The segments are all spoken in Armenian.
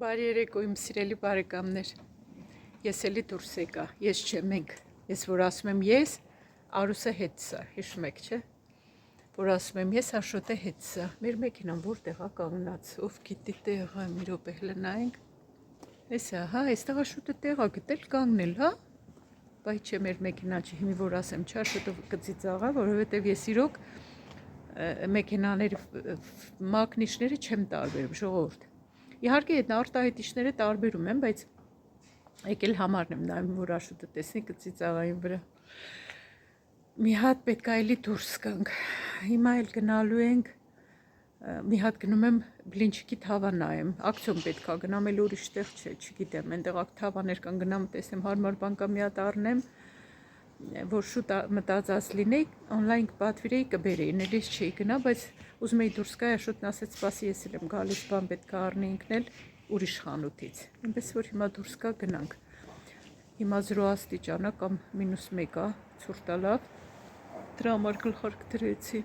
Բարի երեկո իմ սիրելի բարեկամներ, ես էլի դուրս եկա, ես չեմ մենք, ես որ ասում եմ ես, Արուսը հետ սա, հիշում եք չէ, որ ասում եմ ես Աշոտը հետ սա, մեր մեքինան որտեղ է կանգնած, ով գիտի տեղը, մի րոպե հլնայինք, էսա, հա, այստեղ Աշոտը տեղ է գտել կանգնել, հա, բայց չէ մեր մեքինան չի, հիմի որ ասեմ չէ, Աշոտը կծիծաղա, որովհետև ես իրոք մեքենաների մակնիշները չեմ տարբերում, ժողովուրդ։ Իհարկե այդ արտահայտիչները տարբերում եմ, բայց եկել համարն եմ նայում, որ Աշոտը տեսնի կծիծաղային վրա։ Մի հատ պետք է էլի դուրս գանք։ Հիմա էլ գնալու ենք, մի հատ գնում եմ բլինչիկի թավա նայեմ, ակցիոն պետք է գնամ, էլ ուրիշ տեղ չէ, չգիտեմ, այնտեղ թավաներ կան, գնամ տեսնեմ հարմար բան կա մի հատ առնեմ, որ շուտ մտածած լինեի, օնլայն կպատվիրեի կբերեի, ներես չէի գնա, բայց ուզում էի դուրս գայի, Աշոտն ասեց, սպասի ես էլ եմ գալիս, բան պետք է առնի ինքն էլ ուրիշ խանութից, այնպես որ հիմա դուրս գա գնանք, հիմա 0 աստիճան է կամ -1 է, ցուրտ է լավ, դրա համար գլխարկ դրեցի,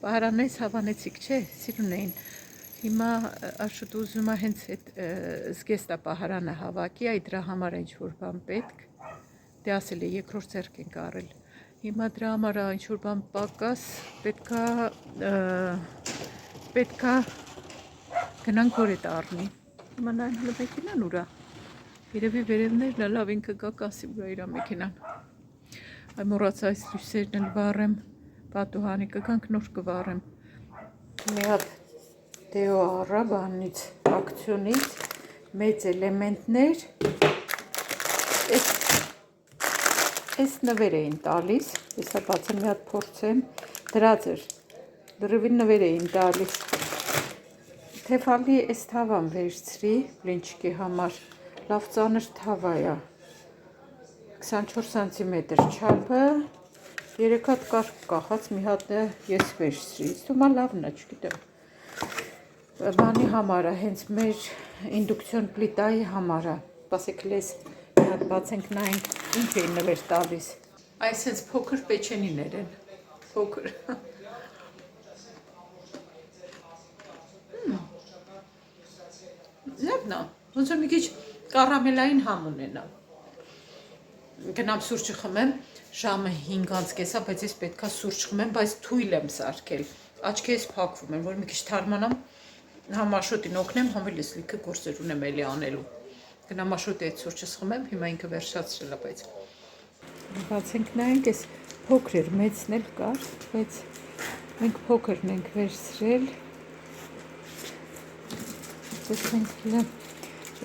պահարաններից հավանեցիք չէ, սիրուն էին, հիմա Աշոտ ուզում է հենց այդ զգեստա պահարանը հավաքի, այդ դրա համար ինչ-որ բան պետք, դե ասել է երկրորդ ձեռք ենք առել, հիմա դրա համար ինչ-որ բան պակաս, պետքա գնանք որ էտ առնի, հիմա նայեմ հլը մեքինան ուրա, երևի վերևներն է լավ ինքը գա կասի ուրա իրա մեքինան, այ մոռացա այս լույսերն էլ վառեմ, պատուհանի կգանք նոր կվառեմ, մի հատ դեո առա բանից, ակցիոնից, մեծ էլեմենտներ, այս նվեր էին տալիս, եսա բացեմ մի հատ փորձեմ, դրած էր, լրիվին նվեր էին տալիս, թեֆալի այս թավան վերցրի, բլինչիկի համար, լավ ծանր թավա է, 24 սանտիմետր չափը, 3 հատ կարգ կախած, մի հատը ես վերցրի, ստումա լավն է, չգիտեմ, բանի համար է, հենց մեր ինդուկցիոն պլիտայի համար է, պասեք լես, մի հատ բացենք նայենք, ինչ էին նվեր տալիս, այս հենց փոքր պեչենիներ են, փոքր, լավն է, ոնց որ մի քիչ կարամելային համ ունենա, գնամ սուրճը խմեմ, ժամը 5:30 է, բայց ես պետքա սուրճ խմեմ, բայց թույլ եմ սարքել, աչքերս փակվում են, որ մի քիչ թարմանամ, համ Աշոտին օգնեմ, համ էլ ես լիքը գործեր ունեմ էլի անելու, գնամ Աշոտի այդ սուրճս խմեմ, հիմա ինքը վերջացրել է, բայց բացենք նայենք, այս փոքր էր, մեծն էլ կար, բայց մենք փոքրն ենք վերցրել, տեսնենք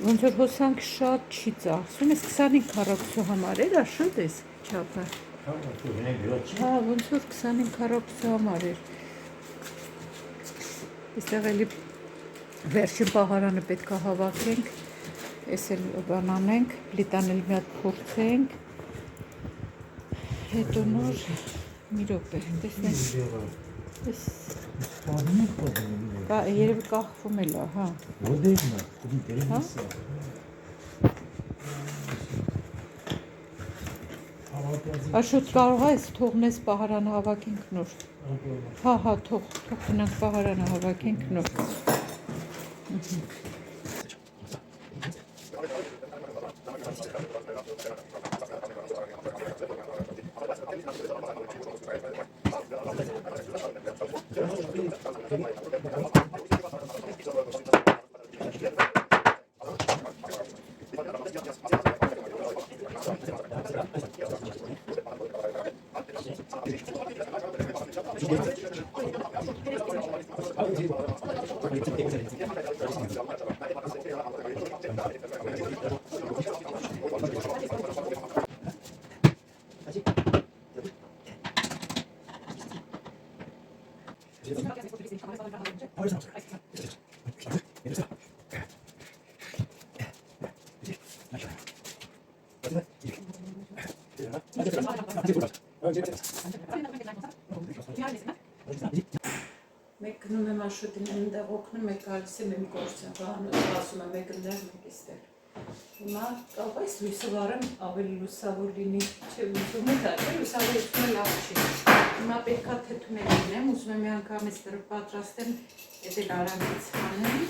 ոնց որ հոսանք շատ չի ծախսում, ես 25 քառակուսու համար էր, Աշոտ ես չափը, հա, ոնց որ 25 քառակուսու համար էր, այստեղ էլի վերջին պահարանը պետք է հավաքենք, ես էլ բան անենք, պլիտան էլ մի հատ փորձենք, հետո նոր մի րոպե, տեսնենք, երևի կախվում էլ է, հա, Աշոտ կարող է ես թողնես պահարանը հավաքենք նոր, հա, թող գնանք պահարանը հավաքենք նոր, մեկ գնում եմ Աշոտին այնտեղ օգնում, մեկ գալիս եմ իմ գործը, ասում եմ մեկ ընդեղ, մեկ էստեղ, հիմա կարող այս լույսը վարեմ ավելի լուսավոր լինի, չէ, ուսում է դա, լուսավորությունը լավ չի, հիմա պետք է թեթուներ լինեմ, ուզում եմ մի անգամ այս դրը պատրաստեմ, եթե լարանից հանեմ։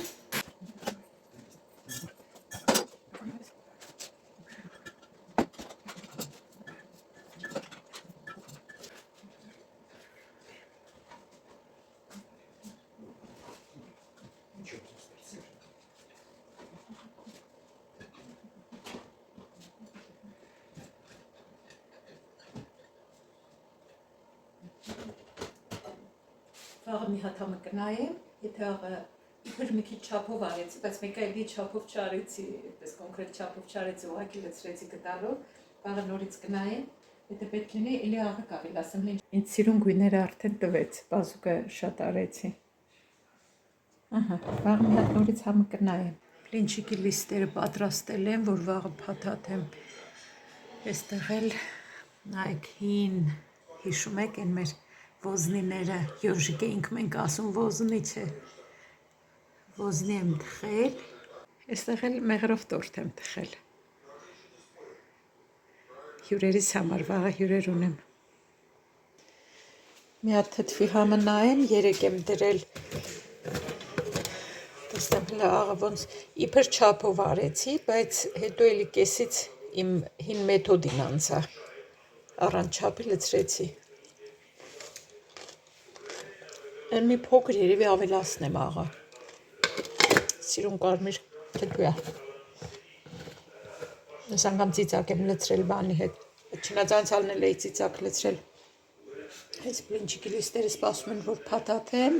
Վաղը մի հատ համը կնայեմ, եթե աղը իբր մի քիչ չափով արեցի, բայց մեկ այլի չափով չարեցի, այդպես կոնկրետ չափով չարեցի, ուղղակի լցրեցի գդալով, վաղը նորից կնայեմ, եթե պետք լինի, էլի աղը կավիլ, ասեմ ինչ։ Ինձ սիրուն գույները արդեն տվեց, բազուկը շատ արեցի։ Ահա, վաղը մի հատ նորից համը կնայեմ։ Բլինչիկի լիստերը պատրաստել եմ, որ վաղը փաթաթեմ։ Այստեղ էլ նայեք հին, հիշում եք այն մեր ոզնիները, յոժիկ էինք մենք ասում ոզնի չէ, ոզնի եմ թխել, այստեղ էլ մեղրով տորտ եմ թխել, հյուրերիս համար, վաղը հյուրեր ունեմ, մի հատ թթվի համը նայեմ, 3 եմ դրել, տեսնեմ աղը ոնց իբր չափով արեցի, բայց հետո էլի կեսից իմ հին մեթոդին անցա, առանց չափի լցրեցի, մի փոքր երևի ավելացնեմ աղը, սիրուն կարմիր թթվի է, ես անգամ ծիծակ եմ լցրել բանի հետ, չնայած անցյալն էլ էի ծիծակ լցրել, այս բլինչիկի լիստերը սպասում են, որ փաթաթեմ,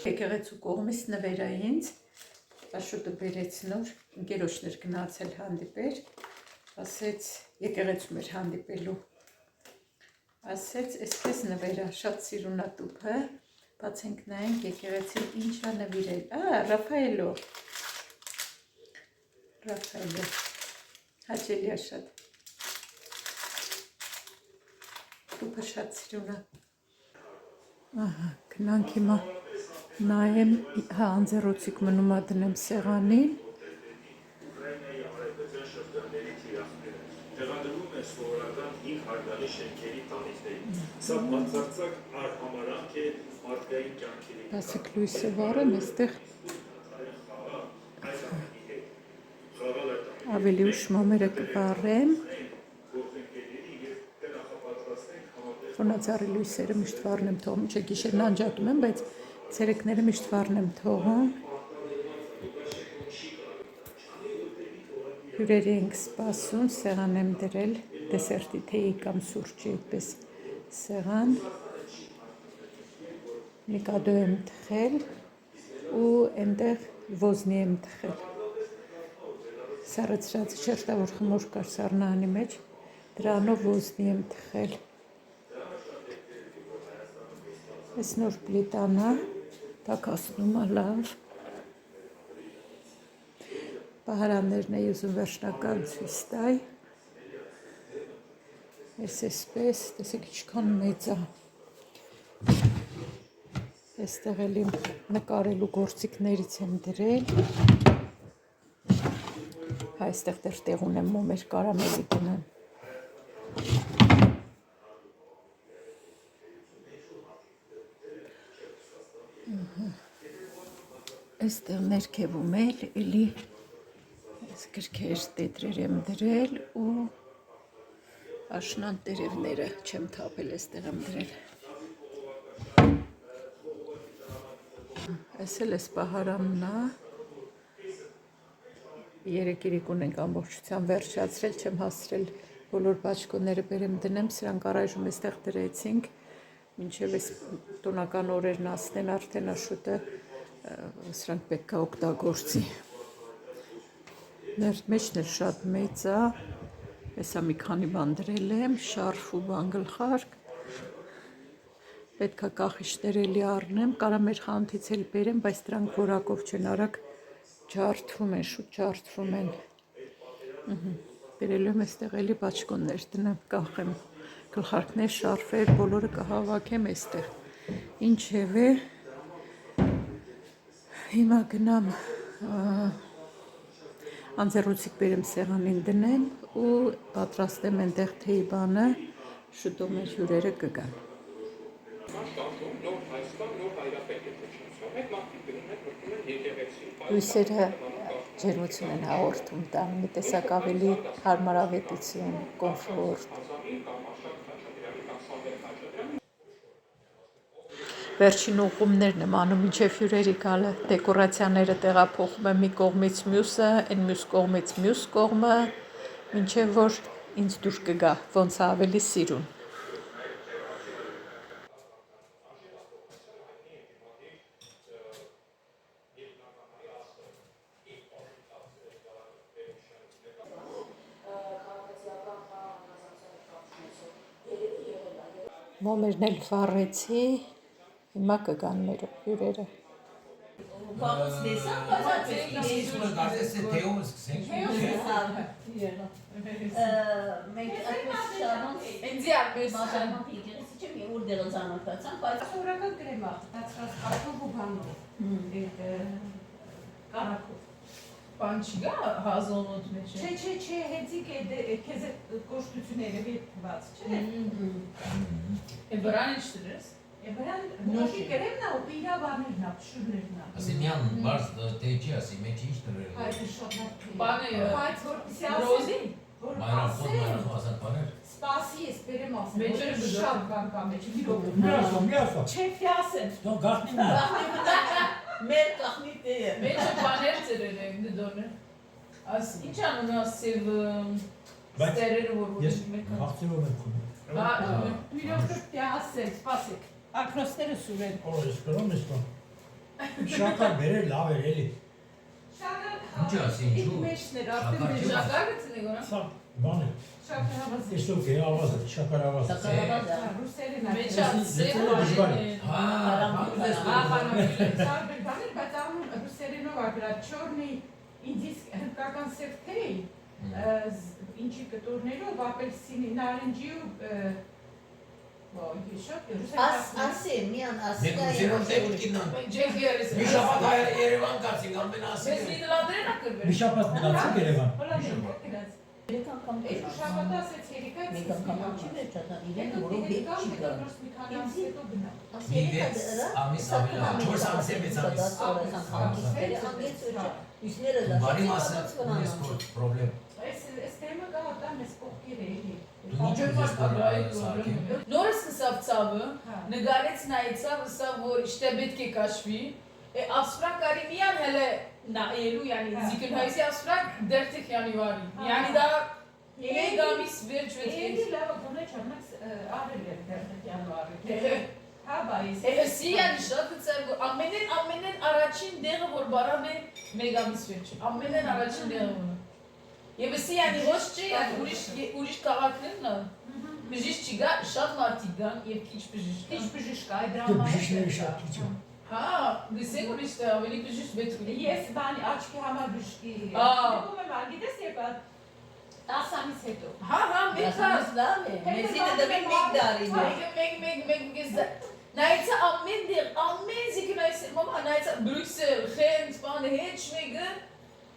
եկեղեցու կողմից նվեր է ինձ, Աշոտը բերեց նոր, ընկերոջներ գնացել հանդիպեր, ասեց եկեղեցում էր հանդիպելու, ասեց այսպես նվեր է, շատ սիրուն է տուփը, բացենք նայենք եկեղեցին ինչ է նվիրել, Ռաֆայելո, հաճելի է շատ, տուփը շատ սիրուն է, գնանք հիմա նայեմ, անձեռոցիկ մնում է դնեմ սեղանին, Տեղադրվում է սովորական 5 հարգալի շենքերի տանիքներին, սա բացարձակ արհամարանք է մարդկային կյանքերի։ Բասիկ լույսը վառեմ, այստեղ ավելի ուշ մոմերը կվառեմ, խոնացարի լույսերը միշտ վառն եմ թողում, չէ գիշերն անջատում եմ, բայց ցերեկները միշտ վառն եմ թողում, հյուրերի ենք սպասում, սեղան եմ դրել, դեսերտի թեյի կամ սուրճի այդպես սեղան, միկադո եմ թխել ու այնտեղ ոզնի եմ թխել, սառեցրած շերտավոր խմոր կար սառնանի մեջ, դրանով ոզնի եմ թխել, այս նոր պլիտանա, տաքացնում է լավ, Պահարաններն էի ուզում վերջնական ցույց տալ, այսպես, տեսեք ինչքան մեծ է, այստեղ էլ իմ նկարելու գործիքներից եմ դրել, այստեղ դեռ տեղ ունեմ մոմեր կարամելի դնեմ, այստեղ ներքևում էլ էլի գրքեր տետրեր եմ դրել ու աշնան տերևները չեմ թափել, այստեղ եմ դրել, այս էլ էս պահարանն է, 3 իրիկ ունենք ամբողջությամբ վերջացրել, չեմ հասցրել բոլոր բաճկոնները բերեմ դնեմ, սրանք առայժմ այստեղ դրեցինք, մինչև այս տոնական օրերն ասնեն արդեն աշոտը, սրանք պետք է օգտագործի, մեջն էլ շատ մեծ է, հեսա մի քանի բան դրել եմ, շարֆ ու բան գլխարկ, պետք է կախիչներ էլի առնեմ, կարա մեր խանութից էլ բերեմ, բայց դրանք որակով չեն, արագ ջարդվում են, շուտ ջարդվում են, բերելու եմ այստեղ էլի բաճկոններ դնեմ, կախեմ, գլխարկներ, շարֆեր, բոլորը կհավաքեմ այստեղ, ինչևէ, հիմա գնամ անձեռոցիկ բերեմ սեղանին դնեմ ու պատրաստեմ այնտեղ թեյի բանը, շուտով մեր հյուրերը կգան։ Լույսերը ջերմություն են հաղորդում տան, մի տեսակ ավելի հարմարավետություն, կոմֆորտ։ Վերջին ուղումներն եմ անում մինչև հյուրերի գալը, դեկորացիաները տեղափոխում եմ մի կողմից մյուսը, այն մյուս կողմից մյուս կողմը, մինչև որ ինձ դուր կգա, ոնց ավելի սիրուն։ Մոմերն էլ վառեցի, հիմա կգան մեր հյուրերը։ Բան չկա հազոնոտ մեջ։ Չէ, հեցիկ քեզ կոշտություն երևի բաց, չէ։ Վրան ինչ դրես։ Վրան նոշի կրեմն ու իրա բաներն է, փշուրներն է։ Ասի միան բարձ տեջի ասի մեջ ինչ դրել։ Այդ շատ Բանը բայց որպեսի ռոզի։ Մայրապոտ ասած բաներ։ Սպասի ես բերեմ ասեմ։ Մեջերը բժշկ։ շատ բան կա մեջ, վիրով։ Միասա։ Չէ, ֆիասեն։ Դու գախնի նա։ Մեր կախնի տերը։ Մեջը բաներ ծերել են դոնը։ Աս ինչ անուն ասև ստերերը որ Ես մեկ։ հաղթերով եմ քնում։ Հա, Վիրով ֆիասեն, սպասեք։ Ակրոստերը սուրեն։ Օր ես կրում ես կոն։ Շակար բերել լավ էր էլի։ Ինչ ասի ինչու։ Մեջներ Շակար արդեն չի։ Շակարգը ցնեգորա։ Սա բան է։ շակը հավաս։ Այսօր կե ավազ, շակար ավազ։ Ռուսերեն է։ Մեջը սև Հա, Սարբեր բաներ, բայց անում ռուսերենով ագրա չորնի ինդիսկ հնդկական սև թեյ, ինչի կտորներով, ապելսինի, նարնջի ու Ասի, միան ասի Մենք ուսերով տեպտ կինան։ Ջեք երես։ Մի շաբաթ հայերը Երևան կացին ամեն ասի։ Ես լիդլանդերն ակրվել։ Մի շաբաթ մնացինք Երևան։ Երեք անգամ Այդ շաբաթ ասեց երիկայց մեկ անգամ չի վերջացան, իրեն որով հետ չի գա։ Մի 6 ամիս ավելի լավ, 4 ամիս է 6 ամիս։ Իսները Բարի մասը ունես պրոբլեմ։ Այս թեմը կա հատան ես կողքեր էլի։ Դու ինչ ես սարքի։ Նորը սկսավ ծավը, նգարեց նայեցավ, ասավ որ իշտե պետք է կաշվի։ Ասfrak արիմիան հələ նայելու, yəni զիկնհայսի ասfrak դերտեք յանվարի։ Yəni դա մեկ ամիս վերջ Էլի պետք լավ գոնե չանաց արել էր դերտեք յանվարի։ Հա բայս։ է։ Էսի yani շատ ծեր ամենեն առաջին դեղը որ բարավ է մեկ ամիս վերջ։ Ամենեն առաջին դեղը որ։ Եվ էսի yani ոչ չի, ուրիշ քաղաքներն է։ Բժիշկ չկա, շատ մարդիկ կան եւ քիչ բժիշկ։ Քիչ բժիշկ այ Դու դրամա։ բժիշկների շատ քիչ են։ Հա, գսենք ուրիշ թե ավելի բժիշկ պետք է։ Ես բանի աչքի համար բժշկի։ Ահա։ Ում եմ ագիտես եկա 10 ամիս հետո։ Հա, մեկ Ասած լավ է, մեզինը դեպի մեկ դարին է։ մեկ գեզ նայեցա ամեն զիկնայս մամա նայեցա Բրյուսել, Խենտ, բան հետ մեկը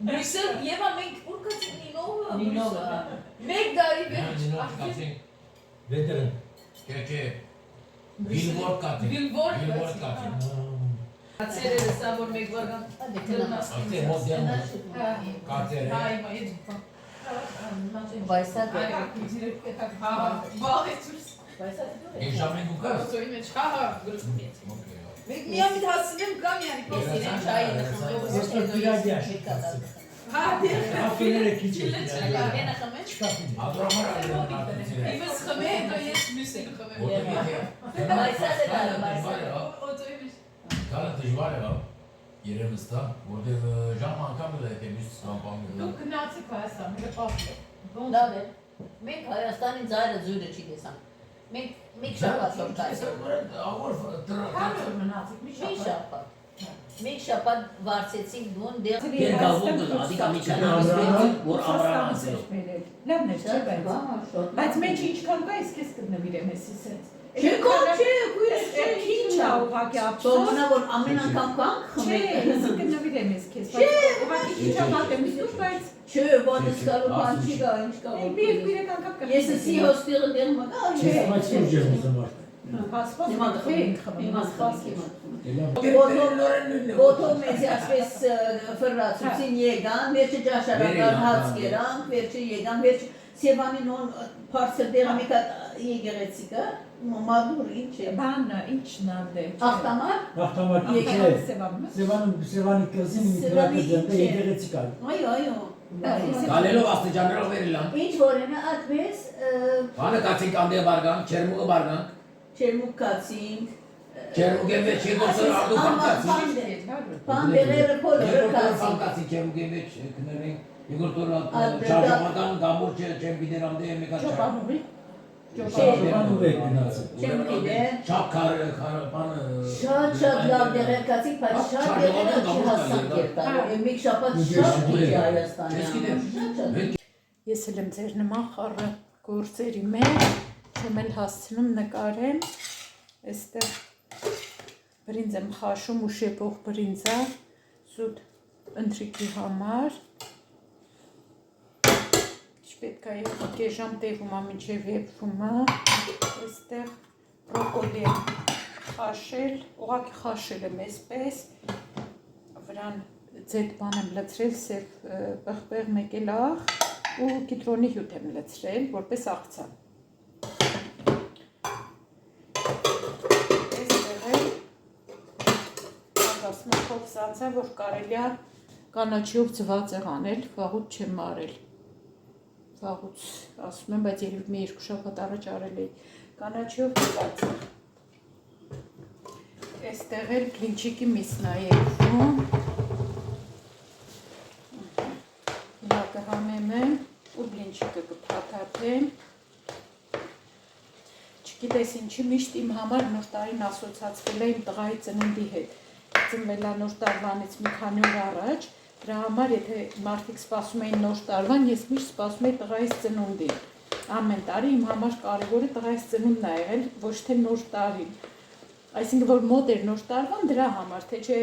Բրյուսել եւ մենք ուր կացին Նինովը մեկ դարի վերջ Վետերան։ Կեքե Բիլբորդ կատին։ Բիլբորդ կատին։ Ացերը սա որ մեկ վարգան Ատե մոդեռն կատերը։ հայ մայդ Բայսա դե։ հա բաղեցուս Բայսա Ես ժամեն ու կար։ Ոստոյի մեջ հա գրում եմ Okay. մեկ միամիտ հասնեմ կամ yani Իրեն չային Ես որ դիրադի աշկացած։ հա դե Ափիները քիչ են։ Իրենը խմեց։ Չկապին։ Ադրամար ալիան Իվս խմեմ, դու ես մյուսը խմեմ։ Բայսա դե դարը բայսա։ Օտոյի մեջ Կարը դժվար է, երևս դա, որտեղ ժամ անգամ էլ է թե մյուս ամպանում։ Դու գնացիք Հայաստան, մեր պապը։ Լավ է։ Մենք Հայաստանի ծայրը զույրը չի տեսանք։ Մենք մեկ շաբաթ որ կայսր։ Քան մնացիք մի Մի շաբաթ։ շաբաթ։ Մեկ շաբաթ վարձեցինք դուն դեր Գալվում գլադի կամ իջանալու որ ամրանաց է։ Լավն է, չէ՞ բայց մեջ ինչքան կա, ես քեզ կնվիրեմ էսի սենց։ Չէ, չէ, քույրս չէ, Քիչ է ուղղակի ափսոս։ Թողնա որ ամեն անգամ կանք Չէ, խմեք։ ես կնվիրեմ ես քեզ, բայց ուղղակի քիչ է մատեմ դու, բայց Չէ, բանս կարող բան չի գա, ինչ կա։ մի երեք անգամ կնվիրեմ։ Ես էսի հոստիլը դեր մտա, Ես բայց սուրջ եմ ուզում արդ։ Հասված Հիմա ֆեյք հիմա Էլա Ոտո մեծի ասպես ֆրացուցին եկան, վերջը ճաշարական հաց կերանք, վերջը եկան, վերջը Սևանի նոր փարսել դեղը մի կատ եկեղեցիկը, մադուր ինչ է։ բանը ինչն անդե։ Ախտամար։ Ախտամար Եկեղեցի չէ։ Սևանում։ Սևանի կղզին մի դրակը եկեղեցի կար։ Այո։ Գալելով աստիճաններով վերելան։ Ինչ որենը այդպես Բանը կացին կանդե բարգան, չերմուղը բարգան, չերմուկացինք։ չերմուղեն մեջ երկրորդը արդու բանկացին։ Բան դեղերը բոլորը կացին։ Բանկացին չերմուղեն մեջ կներին, երկրորդը շարժապական գամուր չեմ գիտեր անդե մեկա չար։ Ճոպանուղի։ Ճոպանուղ է գնացել։ Չեմ գիտեր։ Չապ բանը Շատ լավ դեղեր կացինք, բայց շատ դեղերը չի հասանք երտալու։ Մեկ շապատ շատ քիչ է Հայաստանի։ Ես գիտեմ։ Ես էլ եմ ձեր նման խառը գործերի մեջ, չեմ էլ հասցնում նկարեմ, այստեղ բրինձ եմ խաշում ու շեպող բրինձա, սուտ ընթրիքի համար, պետք է կես ժամ տեղում մինչև եփվում է, այստեղ բրոկոլի եմ խաշել, ուղղակի խաշել եմ այսպես, վրան ձետ բան եմ լցրել, սև պղպեղ մեկ էլ աղ ու կիտրոնի հյութ եմ լցրել, որպես աղցան։ Այստեղ էլ աղասմունքով սանցա, որ կարելի է կանաչիով ձվածեղ անել, վաղուց չեմ արել։ Վաղուց ասում եմ, բայց երևի մի երկու շաբաթ առաջ արել էի կանաչիով ձվածեղ։ Այստեղ էլ բլինչիկի միսն է երևում։ Հիմա կհամեմ ու բլինչիկը կփաթաթեմ։ Չգիտես ինչի միշտ իմ համար նոր տարին ասոցացվել է իմ տղայի ծննդի հետ։ Ծնվել է նոր տարվանից մի քանի օր առաջ, դրա համար եթե մարդիկ սպասում էին նոր տարվան, ես միշտ սպասում էի տղայիս ծնունդին։ Ամեն տարի իմ համար կարևորը տղայիս ծնունդն է եղել, ոչ թե նոր տարին։ Այսինքն որ մոտ էր նոր տարվան դրա համար, թե չէ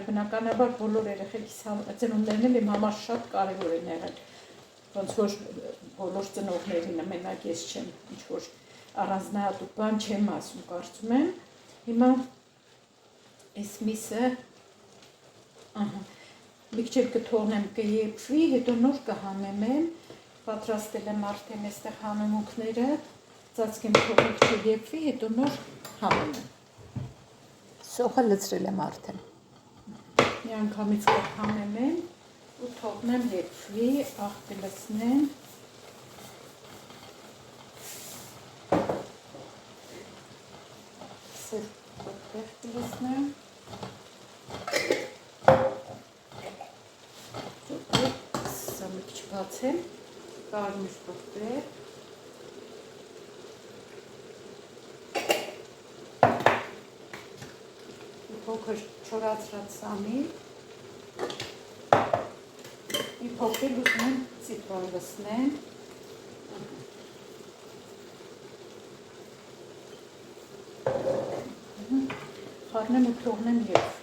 բնականաբար բոլոր երեխեքիս ծնունդներն էլ իմ համար շատ կարևոր են եղել։ Ոնց որ բոլոր ծնողներին մենակ ես չեմ, ինչ որ առանձնահատուկ բան չեմ ասում, կարծում եմ։ Հիմա այս միսը մի քիչ կթողնեմ կեփվի, հետո նոր կհամեմեմ, պատրաստել եմ արդեն այստեղ համեմունքները, ծածկեմ թողնեք չեփվի, հետո նոր համեմեմ։ Սոխը լցրել եմ արդեն։ Մի անգամից կհամեմեմ ու թողնեմ եփվի, աղբը լցնեմ։ Սև պղպեղ կլցնեմ։ Սա մի քիչ բացեմ, կարմիր պղպեղ։ Փոքր չորացրած սամի, մի փոքր ուզում եմ ցիտրոն լցնեմ, խառնեմ ու թողնեմ եփվի։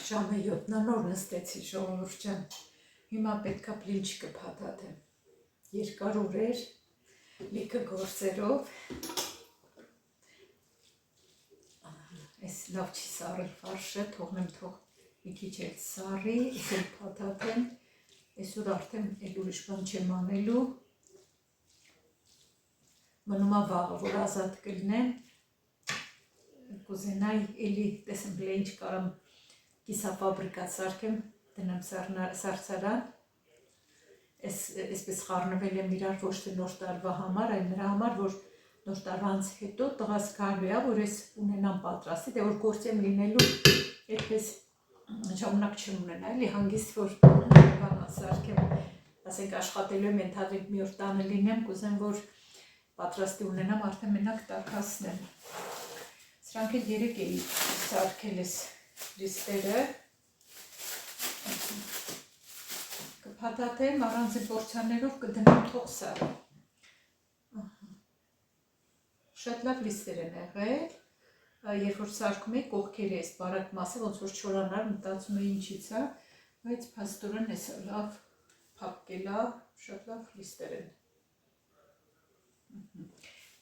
Ժամը 7-ն նոր նստեցի ժողովուրդ ջան, հիմա պետք է բլինչիկը փաթաթեմ, երկար օրեր, լիքը գործերով, այս լավ չի սառել ֆարշը, թողնեմ թող մի քիչ էլ սառի, ես էլ փաթաթեմ, այսօր արդեն էլ ուրիշ բան չեմ անելու, մնում է վաղը, որ ազատ կլինեմ, կուզենայի էլի տեսեմ բլե ինչ կարամ կիսաֆաբրիկատ սարքեմ, դնեմ սարցարան, այսպես խառնվել եմ իրար ոչ թե նոր տարվա համար, այլ նրա համար, որ նոր տարվանց հետո տղաս գալու է, որ ես ունենամ պատրաստի, դե որ գործ եմ լինելու, այդպես ժամանակ չեմ ունենա, էլի հանգիստ որ բանա սարքեմ, ասենք աշխատելու եմ ենթադրենք մի օր տանը լինեմ, կուզեմ որ պատրաստի ունենամ, արդեն մենակ տաքացնեմ։ Շանքել 3 էի սարքել ես լիստերը, կփաթաթեմ առանձին պորցիաներով կդնեմ թող սարը, շատ լավ լիստեր են եղել, երբ որ սարքում էի կողքերը ես բարակ մասը, ոնց որ չորանար մտածում էի ինչից է, բայց փաստորեն էս լավ փափկել է, շատ լավ լիստեր են,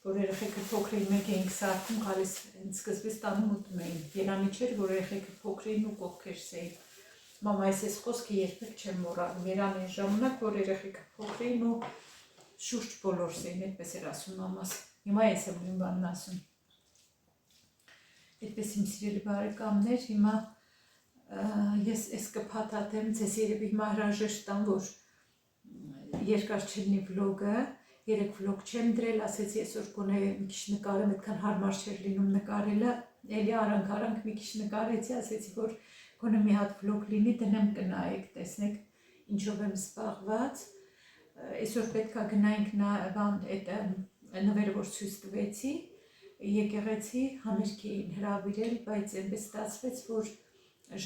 որ երեխեքը փոքր էին մեկ էինք սարքում, գալիս սկզբից տանում ուտում էին, երանի չէր, որ երեխեքը փոքր էին ու կողքերս էին, մամայիս ես խոսքը երբեք չեմ մոռանում, երան այն ժամանակ, որ երեխեքը փոքր էին ու շուրջ բոլորս էին, այդպես էր ասում մամաս, հիմա ես եմ նույն բանն ասում, այդպես իմ սիրելի բարեկամներ, հիմա ես ես կփաթաթեմ, ձեզ երևի հիմա հրաժեշտ տամ, որ երկար չլինի վլոգը, 3 վլոգ չեմ դրել, ասեցի այսօր գոնե մի քիչ նկարեմ, այդքան հարմար չէր լինում նկարելը, էլի արանք մի քիչ նկարեցի, ասեցի, որ գոնե մի հատ վլոգ լինի, դնեմ կնայեք, տեսնեք ինչով եմ զբաղված, այսօր պետք է գնայինք այդ նվերը, որ ցույց տվեցի, եկեղեցի համերգ էին հրավիրել, բայց այնպես ստացվեց, որ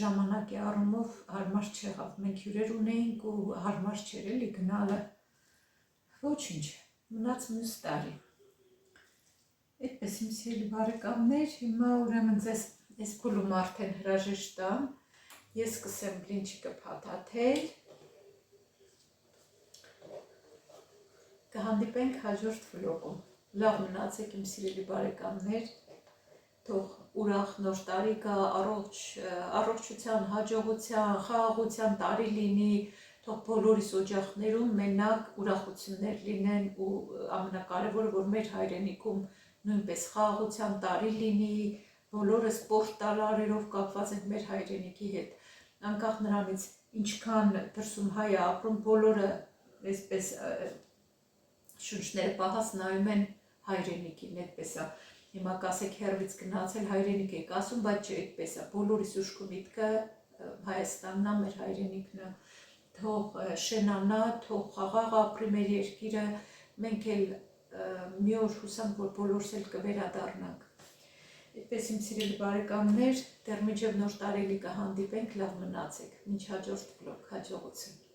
ժամանակի առումով հարմար չեղավ, մենք հյուրեր ունեինք ու հարմար չէր էլի գնալը, ոչինչ, մնաց մյուս տարի, այդպես իմ սիրելի բարեկամներ, հիմա ուրեմն ձեզ այս փուլում արդեն հրաժեշտ տամ, ես սկսեմ բլինչիկը փաթաթել, կհանդիպենք հաջորդ վլոգում, լավ մնացեք իմ սիրելի բարեկամներ, թող ուրախ նոր տարի գա, առողջության, հաջողության, խաղաղության տարի լինի, թող բոլորիս օջախներում մենակ ուրախություններ լինեն ու ամենակարևորը, որ մեր հայրենիքում նույնպես խաղաղության տարի լինի, բոլորս պորտալարերով կապված ենք մեր հայրենիքի հետ, անկախ նրանից ինչքան դրսում հայ է ապրում, բոլորը այսպես շունչները պահած նայում են հայրենիքին, այդպես է, հիմա կասեք հեռվից գնացել հայրենիք եք ասում, բայց չէ այդպես է, բոլորիս ուշք ու միտքը Հայաստանն է, մեր հայրենիքն է, թող շենանա, թող խաղաղ ապրի մեր երկիրը, մենք էլ մի օր հուսանք, որ բոլորս էլ կվերադառնանք։ Այդպես իմ սիրելի բարեկամներ, դեռ մինչև նոր տարի կհանդիպենք, լավ մնացեք, մինչ հաջորդ վլոգ, հաջողություն։